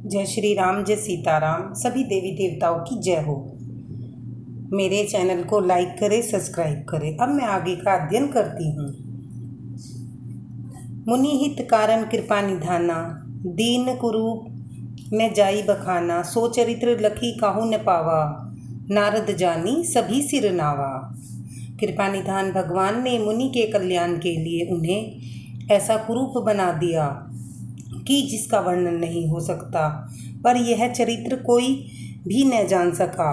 जय श्री राम, जय सीताराम। सभी देवी देवताओं की जय हो। मेरे चैनल को लाइक करें, सब्सक्राइब करें। अब मैं आगे का अध्ययन करती हूँ। मुनि हित कारण कृपा निधाना, दीन कुरूप न जाई बखाना। सो चरित्र लखी काहू न पावा, नारद जानी सभी सिर नावा। कृपा निधान भगवान ने मुनि के कल्याण के लिए उन्हें ऐसा कुरूप बना दिया कि जिसका वर्णन नहीं हो सकता, पर यह चरित्र कोई भी न जान सका।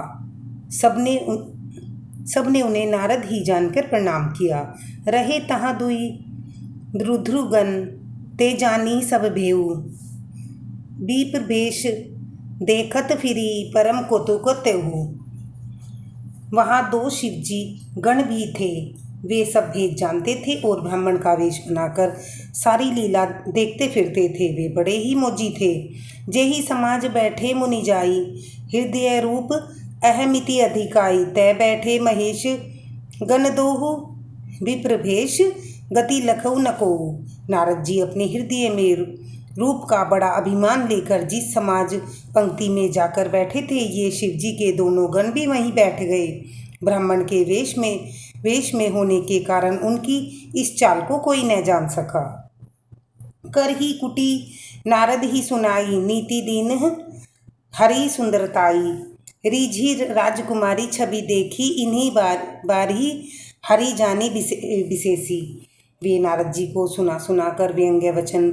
सबने उन्हें नारद ही जानकर प्रणाम किया। रहे तहाँ दुई रुद्रुगन, ते जानी सब भेऊ। विप्र भेष देखत फिरी, परम कौतुक तेहु। वहाँ दो शिवजी गण भी थे। वे सब भेद जानते थे और ब्राह्मण का वेश बनाकर सारी लीला देखते फिरते थे। वे बड़े ही मौजी थे। जेहि समाज बैठे मुनि जाई, हृदय रूप अहमिति अधिकाई। तय बैठे महेश गण दोहु, विप्र भेष गति लखऊ न कोहु। नारद जी अपने हृदय में रूप का बड़ा अभिमान लेकर जिस समाज पंक्ति में जाकर बैठे थे, ये शिवजी के दोनों गण भी वहीं बैठ गए। ब्राह्मण के वेश में होने के कारण उनकी इस चाल को कोई न जान सका। कर ही कुटी नारद ही सुनाई, नीति दीन हरि सुंदरताई। रिझी राजकुमारी छवि देखी, इन्हीं बार ही हरि जानी विशेषी। वे नारद जी को सुना कर व्यंग्य वचन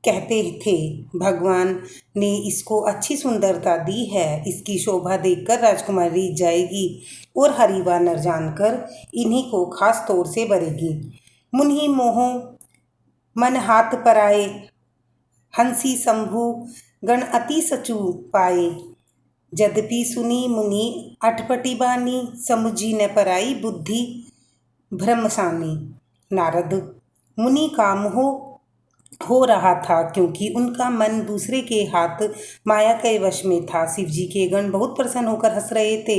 कहते थे। भगवान ने इसको अच्छी सुंदरता दी है, इसकी शोभा देखकर राजकुमारी जाएगी और हरिवा नर जानकर इन्हीं को खास तौर से बरेगी। मुनि मोह मन हाथ पराए, हंसी शंभु गण अति सचु पाए। यद्यपि सुनी मुनि अटपटी बानी, समुझी न पराई बुद्धि भ्रमसानी। नारद मुनि का मोह हो रहा था, क्योंकि उनका मन दूसरे के हाथ माया के वश में था। शिवजी के गण बहुत प्रसन्न होकर हंस रहे थे,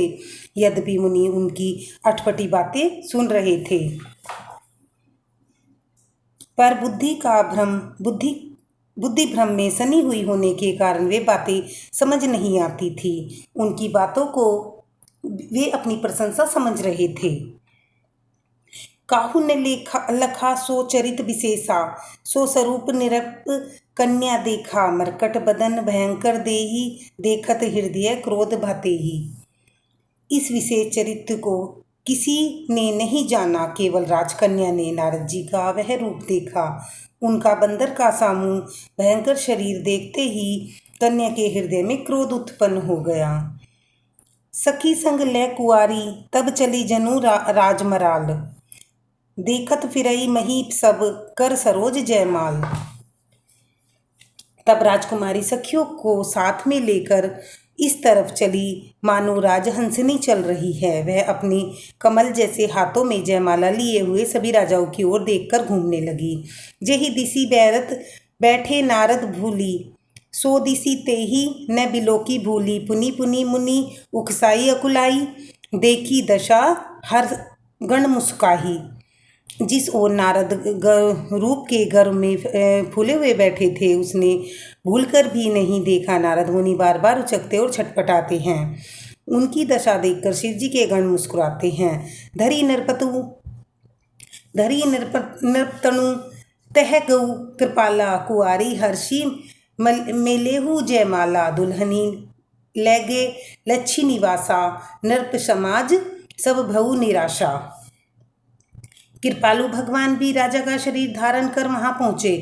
यद्यपि मुनि उनकी अटपटी बातें सुन रहे थे। पर बुद्धि भ्रम में सनी हुई होने के कारण वे बातें समझ नहीं आती थी। उनकी बातों को वे अपनी प्रशंसा समझ रहे थे। काहू ने लखा सो चरित विशेषा, सो स्वरूप निरप कन्या देखा। मरकट बदन भयंकर देही, देखत हृदय क्रोध भातेहि। इस विशेष चरित्र को किसी ने नहीं जाना, केवल राजकन्या ने नारद जी का वह रूप देखा। उनका बंदर का सा मुंह, भयंकर शरीर देखते ही कन्या के हृदय में क्रोध उत्पन्न हो गया। सखी संग लय कुआरी, तब चली जनु राजमराल। देखत फिरई मही सब, कर सरोज जयमाल। तब राजकुमारी सखियों को साथ में लेकर इस तरफ चली मानो राजहंसिनी चल रही है। वह अपनी कमल जैसे हाथों में जयमाला लिए हुए सभी राजाओं की ओर देखकर घूमने लगी। जेहि दिसी बैरत बैठे नारद भूली, सो दिसी तेहि न बिलोकी भूली। पुनि पुनि मुनि उकसाई अकुलाई, देखी दशा हर गण मुस्काही। जिस ओर नारद रूप के गर्व में फूले हुए बैठे थे, उसने भूलकर भी नहीं देखा। नारद मुनि बार बार उचकते और छटपटाते हैं। उनकी दशा देखकर शिवजी के गण मुस्कुराते हैं। धरी नरपतनु तह गऊ कृपाला, कुआरी हर्षी मेलेहु जयमाला। दुल्हनी लगे लच्छी निवासा, नृप समाज सब भऊ निराशा। कृपालु भगवान भी राजा का शरीर धारण कर वहां पहुंचे।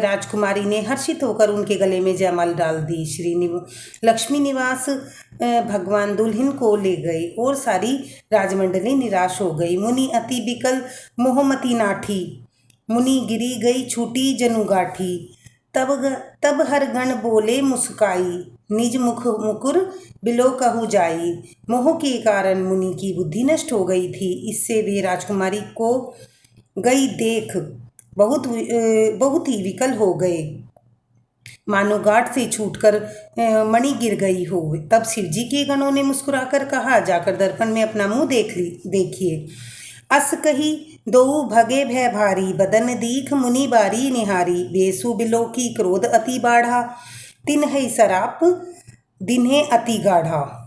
राजकुमारी ने हर्षित होकर उनके गले में जयमाल डाल दी। लक्ष्मी निवास भगवान दुल्हन को ले गए और सारी राजमंडली निराश हो गई। मुनि अति बिकल मोहमती नाठी, मुनि गिरी गई छूटी जनु गाठी। तब हर गण बोले मुस्काई, निज मुख मुकुर बिलो कहू जाई। मोह के कारण मुनि की बुद्धि नष्ट हो गई थी। इससे वे राजकुमारी को गई देख बहुत ही विकल हो गए, मानो गांठ से छूटकर मणि गिर गई हो। तब शिवजी के गणों ने मुस्कुराकर कहा, जाकर दर्पण में अपना मुंह देखिए। अस कही दोऊ भगे भय भारी, बदन दीख मुनि बारी निहारी। बेसु बिलो की क्रोध अति बाढ़ा, तिन्हई सराप दिन्हे अति गाढ़ा।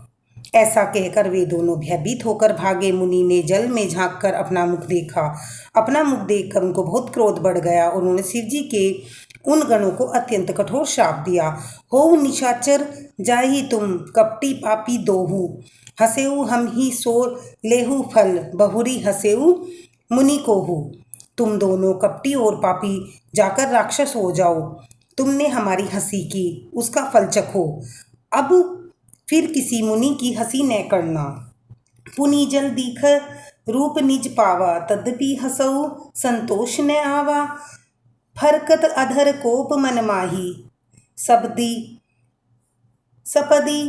ऐसा कहकर वे दोनों भयभीत होकर भागे। मुनि ने जल में झांककर अपना मुख देखा। अपना मुख देखकर उनको बहुत क्रोध बढ़ गया और उन्होंने शिव जी के उन गणों को अत्यंत कठोर श्राप दिया। हो निशाचर जाहि तुम कपटी पापी दोहू, हसेऊ हम ही सो लेहू फल, बहुरी हसेऊ मुनि कोहू। तुम दोनों कपटी और पापी जाकर राक्षस हो जाओ। तुमने हमारी हंसी की, उसका फल चखो। अब फिर किसी मुनि की हंसी न करना। पुनि जल दीख रूप निज पावा, तदपि हसऊ संतोष न आवा। फरकत अधर कोप मन माही, सबदी सपदी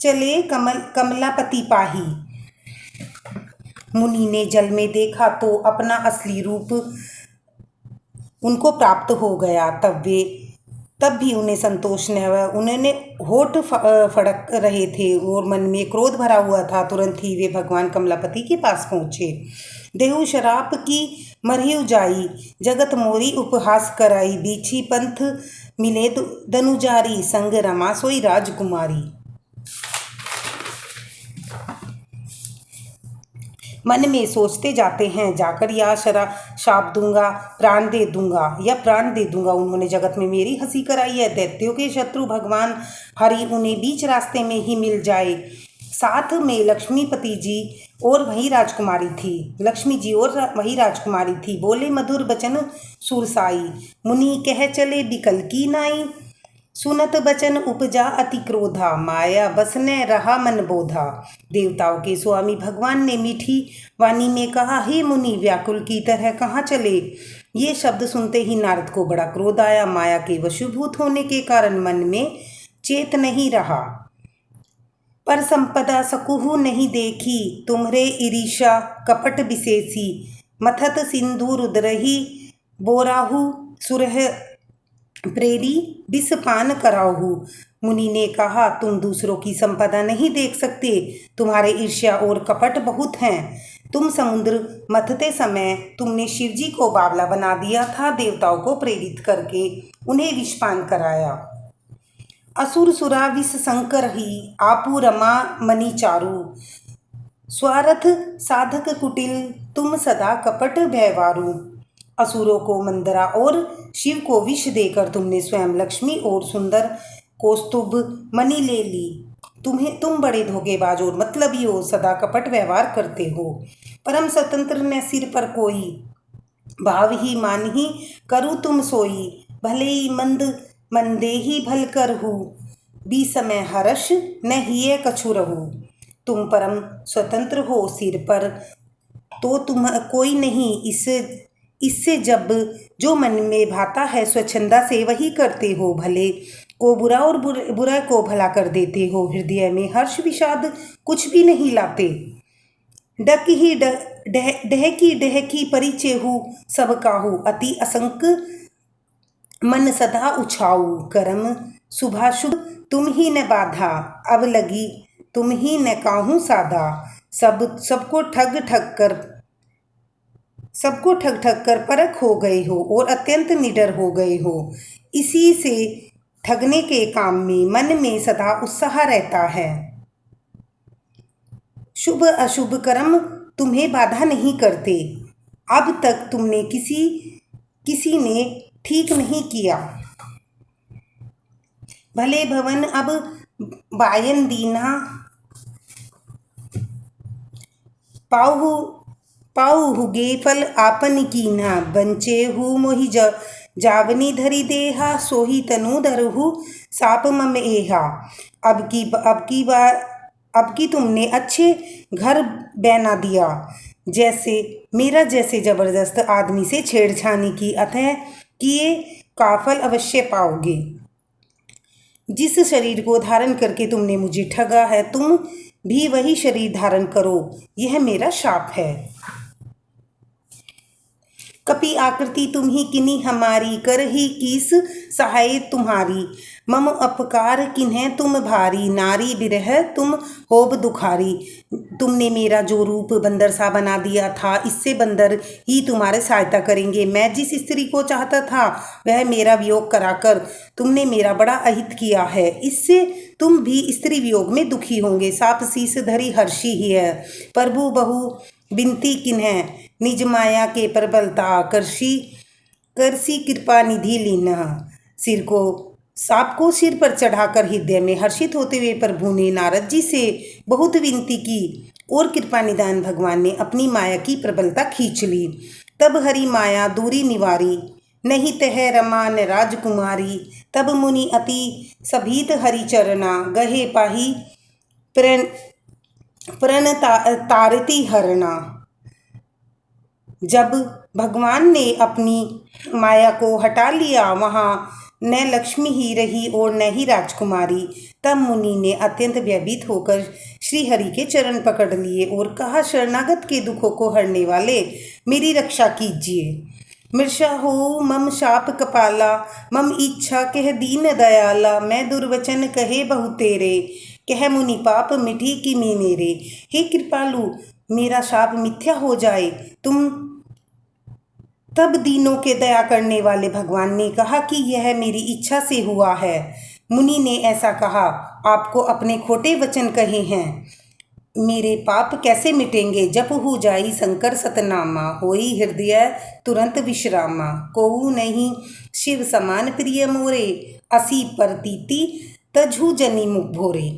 चले कमलापति पाही। मुनि ने जल में देखा तो अपना असली रूप उनको प्राप्त हो गया। तब भी उन्हें संतोष न हुआ। उन्होंने होठ फड़क रहे थे और मन में क्रोध भरा हुआ था। तुरंत ही वे भगवान कमलापति के पास पहुँचे। देहु शराप की मरहिउ जाई, जगत मोरी उपहास कराई। बीछी पंथ मिले दनुजारी, संग रमा सोई राजकुमारी। मन में सोचते जाते हैं, जाकर या शाप दूंगा, प्राण दे दूंगा या प्राण दे दूंगा। उन्होंने जगत में मेरी हंसी कराई है। दैत्यों के शत्रु भगवान हरि उन्हें बीच रास्ते में ही मिल जाए। साथ में लक्ष्मीपति जी और वही राजकुमारी थी। लक्ष्मी जी और वही राजकुमारी थी। बोले मधुर बचन सुरसाई, मुनि कह चले बिकल की नाई। सुनत बचन उपजा अति क्रोधा, माया बस न रहा मन बोधा। देवताओं के स्वामी भगवान ने मीठी वाणी में कहा, हे मुनि व्याकुल की तरह कहाँ चले। ये शब्द सुनते ही नारद को बड़ा क्रोध आया। माया के वशीभूत होने के कारण मन में चेत नहीं रहा। पर संपदा सकुहु नहीं देखी, तुम्हरे ईरिषा कपट विशेषी। मथत सिंधु रुद्रही बोराहु, सुरह प्रेरी विषपान कराहू। मुनि ने कहा, तुम दूसरों की संपदा नहीं देख सकते, तुम्हारे ईर्ष्या और कपट बहुत हैं। तुम समुद्र मथते समय तुमने शिव जी को बावला बना दिया था। देवताओं को प्रेरित करके उन्हें विषपान कराया। असुर सुरा विष संकर ही, आपू रमा मणि चारु। स्वार्थ साधक कुटिल, तुम सदा कपट व्यवहारू। असुरों को मंदरा और शिव को विष देकर तुमने स्वयं लक्ष्मी और सुंदर कौस्तुभ मणि ले ली। तुम बड़े धोखेबाज और मतलबी हो, सदा कपट व्यवहार करते हो। परम स्वतंत्र न सिर पर कोई, भाव ही मान ही करूँ तुम सोई। भले ही मंदे ही भल करहु, बी समय हर्ष न हिये कछु रहु। तुम परम स्वतंत्र हो, सिर पर तो तुम कोई नहीं। इससे जब जो मन में भाता है स्वच्छंदा से वही करते हो। भले को बुरा और बुरा को भला कर देते हो। हृदय में हर्ष विषाद कुछ भी नहीं लाते। डहकी परिचय हूँ सब काहू, अति असंक मन सदा उछाऊ। कर्म शुभाशुभ तुम ही न बाधा, अब लगी तुम ही न काहू साधा। सबको ठग ठग कर परख हो गए हो और अत्यंत निडर हो गए हो। इसी से ठगने के काम में मन में सदा उत्साह रहता है। शुभ अशुभ कर्म तुम्हें बाधा नहीं करते। अब तक तुमने किसी ने ठीक नहीं किया। भले भवन अब बायन दीना, पाऊहुगे फल आपन कीन्हा। बंचे हु मोहि जावनी धरी देहा, सोही तनु धरहु साप मम एहा। अब की तुमने अच्छे घर बना दिया। मेरा जैसे जबरदस्त आदमी से छेड़छानी की, अतः किए का फल अवश्य पाओगे। जिस शरीर को धारण करके तुमने मुझे ठगा है, तुम भी वही शरीर धारण करो। यह मेरा शाप है। कपि आकृति तुम ही किनी हमारी, कर ही किस सहाय तुम्हारी। मम अपकार किन्हें तुम भारी, नारी बिरह तुम होब दुखारी। तुमने मेरा जो रूप बंदर सा बना दिया था, इससे बंदर ही तुम्हारे सहायता करेंगे। मैं जिस स्त्री को चाहता था वह मेरा वियोग कराकर तुमने मेरा बड़ा अहित किया है, इससे तुम भी स्त्री वियोग में दुखी होंगे। साप शीस धरी हर्षी ही है, प्रभु बहु बिनती किन्हें, निज माया के प्रबलता करसी, करसी कृपा निधि लीना। सिर को सांप को सिर पर चढ़ाकर हृदय में हर्षित होते हुए प्रभु ने नारद जी से बहुत विनती की और कृपा निधान भगवान ने अपनी माया की प्रबलता खींच ली। तब हरि माया दूरी निवारी, नहीं तह रमा न राजकुमारी। तब मुनि अति सभीत हरि चरना, गहे पाही प्रण तारती हरना। जब भगवान ने अपनी माया को हटा लिया, वहाँ न लक्ष्मी ही रही और न ही राजकुमारी। तब मुनि ने अत्यंत भयभीत होकर श्रीहरि के चरण पकड़ लिए और कहा, शरणागत के दुखों को हरने वाले मेरी रक्षा कीजिए। मृषा हो मम शाप कपाला, मम इच्छा कह दीन दयाला। मैं दुर्वचन कहे बहु तेरे, कह मुनि पाप मिठी की मेरे। हे कृपालु, मेरा शाप मिथ्या हो जाए। तब दीनों के दया करने वाले भगवान ने कहा कि यह मेरी इच्छा से हुआ है। मुनि ने ऐसा कहा, आपको अपने खोटे वचन कहे हैं, मेरे पाप कैसे मिटेंगे। जप हो जाई शंकर सतनामा, होई हृदय तुरंत विश्रामा। कोऊ नहीं शिव समान प्रिय मोरे, असी परतीति तजहु जनी मुख भोरे।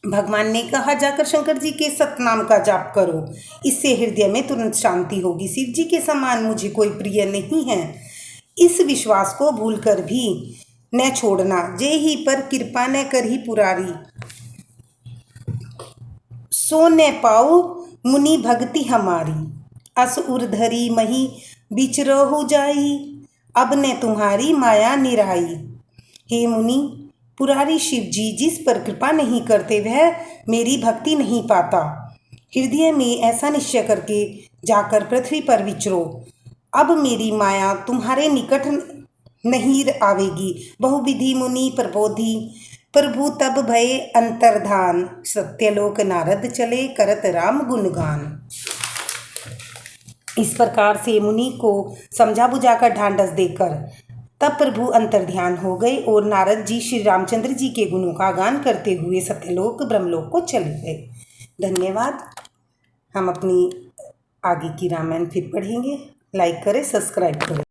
भगवान ने कहा, जाकर शंकर जी के सतनाम का जाप करो, इससे हृदय में तुरंत शांति होगी। शिव जी के समान मुझे कोई प्रिय नहीं है, इस विश्वास को भूलकर भी न छोड़ना। जे ही पर कृपा न करही पुरारी, सो न पाओ मुनि भक्ति हमारी। अस उर्धरी मही बिचरहु जाई, अब न तुम्हारी माया निराई। हे मुनि, पुरारी शिव जी जिस पर कृपा नहीं करते वह मेरी भक्ति नहीं पाता। हृदय में ऐसा निश्चय करके जाकर पृथ्वी पर विचरो, अब मेरी माया तुम्हारे निकट नहीं आवेगी। बहुविधि मुनि प्रबोधि, प्रभु तब भय अंतर्धान। सत्यलोक नारद चले, करत राम गुणगान। इस प्रकार से मुनि को समझा बुझाकर ढांढस देकर तब प्रभु अंतर्ध्यान हो गए और नारद जी श्री रामचंद्र जी के गुणों का गान करते हुए सत्यलोक ब्रह्मलोक को चले गए। धन्यवाद। हम अपनी आगे की रामायण फिर पढ़ेंगे। लाइक करें, सब्सक्राइब करें।